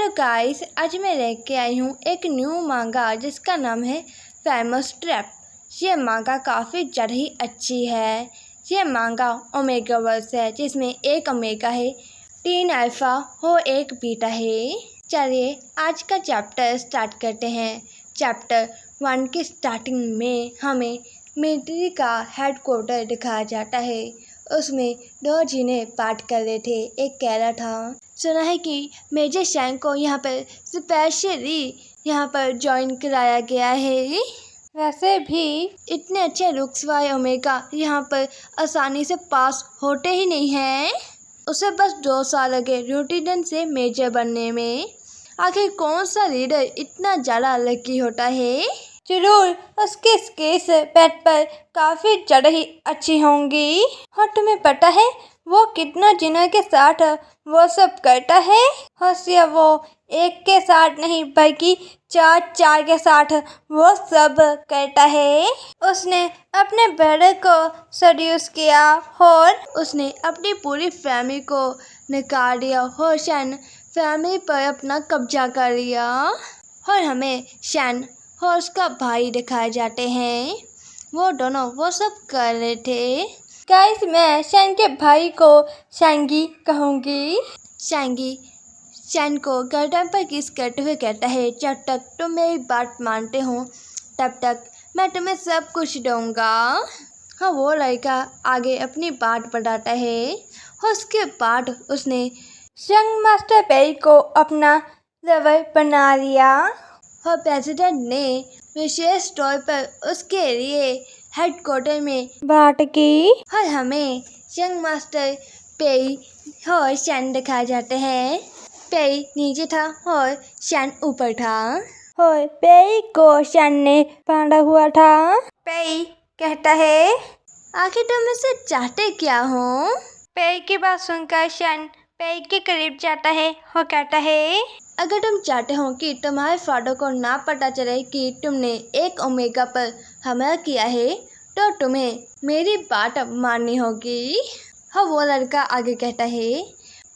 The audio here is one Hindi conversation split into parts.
हेलो गाइस, आज मैं लेके आई हूँ एक न्यू मांगा जिसका नाम है फेमस ट्रैप। ये मांगा काफ़ी ज़्यादा ही अच्छी है। ये मांगा ओमेगा वर्स है जिसमें एक ओमेगा है, 3 अल्फा और 1 बीटा है। चलिए आज का चैप्टर स्टार्ट करते हैं। चैप्टर 1 की स्टार्टिंग में हमें मिलिट्री का हेडक्वार्टर दिखाया जाता है। उसमें 2 जीने बात कर रहे थे। एक कह रहा था, सुना है कि मेजर शैंग को यहाँ पर स्पेशली यहाँ पर ज्वाइन कराया गया है। वैसे भी इतने अच्छे लुक्स वाले ओमेगा यहाँ पर आसानी से पास होते ही नहीं हैं। उसे बस 2 साल लगे रूटीन से मेजर बनने में। आखिर कौन सा लीडर इतना ज़्यादा लकी होता है? जरूर उसके स्केल्स बैट पर काफ़ी ज़्यादा ही अच्छी होंगी। और तुम्हें पता है वो कितना जिनों के साथ वो सब करता है? और वो एक के साथ नहीं बल्कि 4 के साथ वो सब करता है। उसने अपने ब्रदर को सेड्यूस किया और उसने अपनी पूरी फैमिली को निकाल दिया और शैन फैमिली पर अपना कब्जा कर लिया। और हमें शैन और उसका भाई दिखाए जाते हैं। वो दोनों वो सब कर रहे थे। गाइस, मैं शैन के भाई को शैंगी कहूँगी। शैंगी शैन को गर्दन पर किस करते हुए कहता है, जब तक तुम मेरी बात मानते हो तब तक मैं तुम्हें सब कुछ दूँगा। हाँ, वो लड़का आगे अपनी बात बढ़ाता है और उसके बाद उसने यंग मास्टर पेई को अपना लवर बना लिया और प्रेसिडेंट ने विशेष तौर पर उसके लिए हेडक्वार्टर में बात की। और हमें यंग मास्टर पेई और शैन दिखाए जाते हैं। पेई नीचे था और शैन ऊपर था और पेई को शैन ने बांधा हुआ था। पेई कहता है, आखिर तुम मुझसे चाहते क्या हो? पेई की बात सुनकर शैन पेई के करीब जाता है और कहता है, अगर तुम चाहते हो कि तुम्हारे फादर को ना पता चले कि तुमने एक ओमेगा पर हमला किया है तो तुम्हें मेरी बात माननी होगी। हाँ, वो लड़का आगे कहता है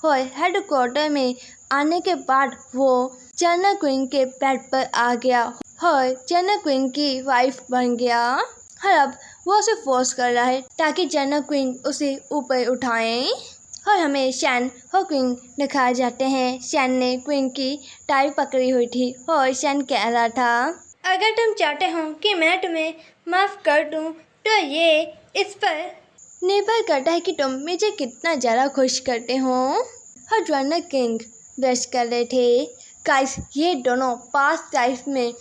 और हेडक्वार्टर में आने के बाद वो जनरल क्वीन के बेड पर आ गया और जनरल क्वीन की वाइफ बन गया। और अब वो उसे फोर्स कर रहा है ताकि जनरल क्वीन उसे ऊपर उठाएं। और हमें शैन और क्वीन दिखाए जाते हैं। शैन ने क्वीन की टाई पकड़ी हुई थी और शैन कह रहा था, अगर तुम चाहते हो कि मैं तुम्हें माफ़ कर दूं तो ये इस पर निर्भर करता है कि तुम मुझे कितना ज़्यादा खुश करते हो। और जनरल किंग ब्रश कर रहे थे। गाइस, ये दोनों पास्ट लाइफ में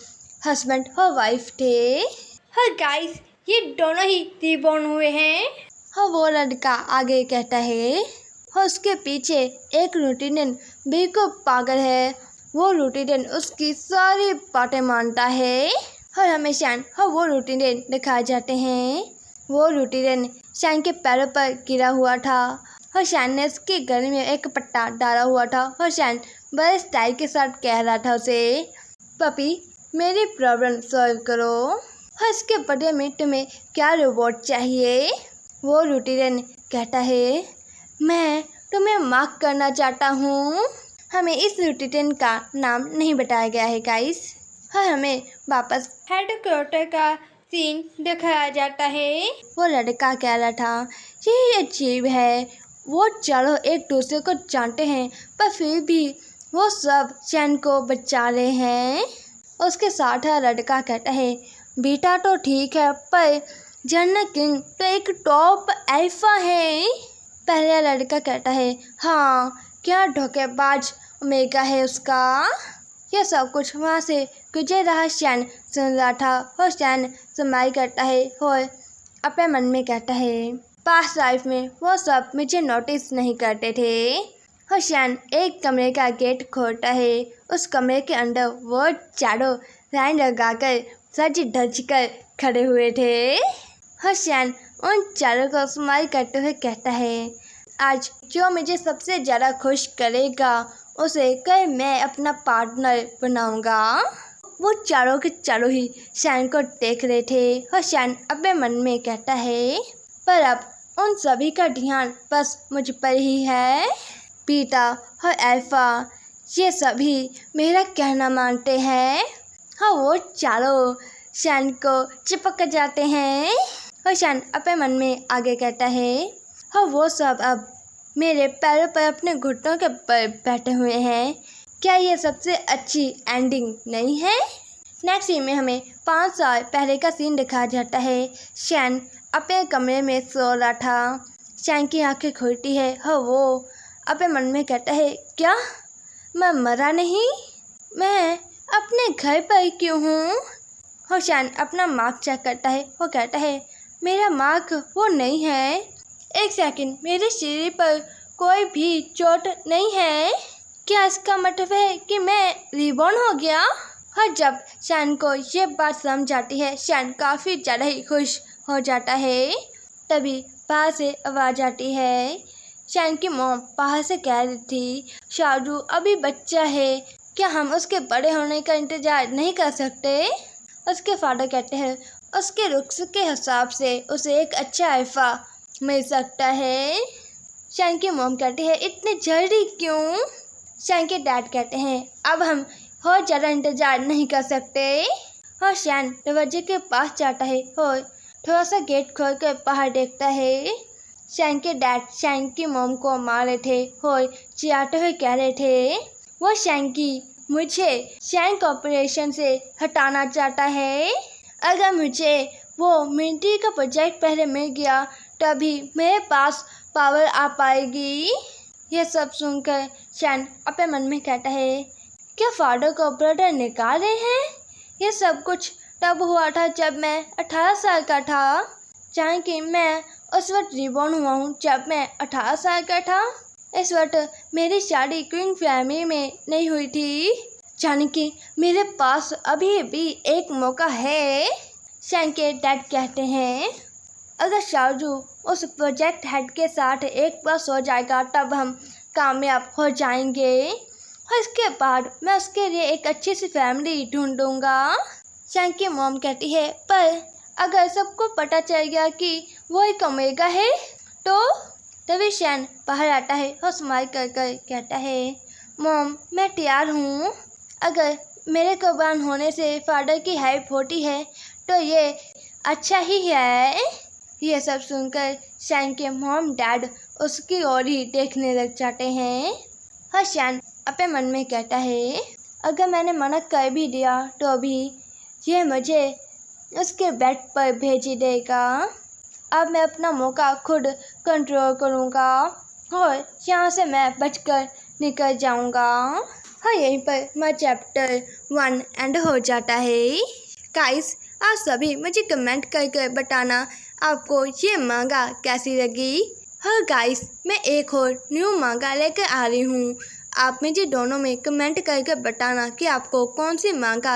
हस्बैंड और वाइफ थे। और गाइस, ये दोनों ही रिबॉर्न हुए हैं। और वो लड़का आगे कहता है और उसके पीछे एक लूटिनेंट बिल्कुल पागल है। वो लूटिनेंट उसकी सारी बातें मानता है। और हमें शैन और वो लूटिनेंट दिखाए जाते हैं। वो लूटिनेंट शैन के पैरों पर गिरा हुआ था और शैन ने उसके गले में एक पट्टा डाला हुआ था और शैन बड़े स्टाइल के साथ कह रहा था उसे, पपी मेरी प्रॉब्लम सॉल्व करो और इसके बदले में तुम्हें क्या रिवॉर्ड चाहिए? वो लूटिनेंट कहता है, मैं तुम्हें माफ़ करना चाहता हूँ। हमें इस लूटिनेंट का नाम नहीं बताया गया है गाइस। और हमें वापस हेडक्वार्टर का सीन दिखाया जाता है। वो लड़का कह रहा था, ये अजीब है, वो चारों एक दूसरे को जानते हैं पर फिर भी वो सब शैन को बचा रहे हैं। उसके साथ लड़का कहता है, बेटा तो ठीक है पर जनरल किंग तो एक टॉप अल्फा है। पहला लड़का कहता है, हाँ क्या धोखेबाज ओमेगा है उसका। यह सब कुछ वहाँ से गुजर रहा शैन सुन रहा था और शैन स्माइल करता है और अपने मन में कहता है, पास्ट लाइफ में वो सब मुझे नोटिस नहीं करते थे। और शैन एक कमरे का गेट खोलता है। उस कमरे के अंदर वो चारों लाइन लगाकर सज धज कर खड़े हुए थे। और शैन उन चारों को स्माइल करते हुए कहता है, आज जो मुझे सबसे ज़्यादा खुश करेगा उसे कल मैं अपना पार्टनर बनाऊंगा। वो चारों के चारों ही शैन को देख रहे थे और शैन अपने मन में कहता है, पर अब उन सभी का ध्यान बस मुझ पर ही है। बीटा और अल्फा ये सभी मेरा कहना मानते हैं। हाँ, वो चारों शैन को चिपक जाते हैं। और शैन अपने मन में आगे कहता है, हाँ, वो सब अब मेरे पैरों पर अपने घुटनों के पर बैठे हुए हैं। क्या ये सबसे अच्छी एंडिंग नहीं है? नेक्स्ट सीन में हमें 5 साल पहले का सीन दिखाया जाता है। शैन अपने कमरे में सो रहा था। शैन की आंखें खुलती है। हाँ, वो अपने मन में कहता है, क्या मैं मरा नहीं? मैं अपने घर पर क्यों हूँ? और शैन अपना मार्क चेक करता है। वो कहता है, मेरा मार्क वो नहीं है। एक सेकंड, मेरे शरीर पर कोई भी चोट नहीं है। क्या इसका मतलब है कि मैं रिबॉर्न हो गया? और जब शैन को ये बात समझ आती है, शैन काफ़ी ज़्यादा ही खुश हो जाता है। तभी बाहर से आवाज़ आती है। शैन की मॉम बाहर से कह रही थी, शारू अभी बच्चा है, क्या हम उसके बड़े होने का इंतज़ार नहीं कर सकते? उसके फादर कहते हैं, उसके लुक्स के हिसाब से उसे एक अच्छा अल्फा मिल सकता है। शैन की मॉम कहती है, इतने जल्दी क्यों? शैन के डैड कहते हैं, अब हम और ज़्यादा इंतज़ार नहीं कर सकते। और शैन दरवाजे के पास जाता है और थोड़ा सा गेट खोल कर बाहर देखता है। शैन के डैड शैन की मॉम को मार रहे थे और चिल्लाते हुए कह रहे थे, वो मुझे शैन कॉर्पोरेशन से हटाना चाहता है। अगर मुझे वो मिलिट्री का प्रोजेक्ट पहले मिल गया तभी मेरे पास पावर आ पाएगी। यह सब सुनकर शैन अपने मन में कहता है, क्या फादर को ब्रदर निकाल रहे हैं? यह सब कुछ तब हुआ था जब मैं 18 साल का था। चाहे कि मैं उस वक्त रिबॉर्न हुआ हूँ जब मैं 18 साल का था। इस वक्त मेरी शादी क्वीन फैमिली में नहीं हुई थी। जाने कि मेरे पास अभी भी एक मौका है। शैन के डैड कहते हैं, अगर शारू उस प्रोजेक्ट हेड के साथ एक बार हो जाएगा तब हम कामयाब हो जाएंगे और इसके बाद मैं उसके लिए एक अच्छी सी फैमिली ढूंढूंगा। शैन की मॉम कहती है, पर अगर सबको पता चल गया कि वो एक ओमेगा है तो? तभी शैन बाहर आता है और स्माइल कर कर कहता है, मॉम मैं तैयार हूँ। अगर मेरे कुर्बान होने से फादर की हेल्प होती है तो ये अच्छा ही है। ये सब सुनकर शैन के मॉम डैड उसकी ओर ही देखने लग जाते हैं। और शैन अपने मन में कहता है, अगर मैंने मना कर भी दिया तो भी ये मुझे उसके बेड पर भेज देगा। अब मैं अपना मौका खुद कंट्रोल करूँगा और यहाँ से मैं बचकर निकल जाऊँगा। और यहीं पर मैं चैप्टर 1 एंड हो जाता है। गाइस, आप सभी मुझे कमेंट करके बताना आपको ये मांगा कैसी लगी। हाँ गाइस, मैं एक और न्यू मांगा लेकर आ रही हूँ। आप मुझे दोनों में कमेंट करके बताना कि आपको कौन सी मांगा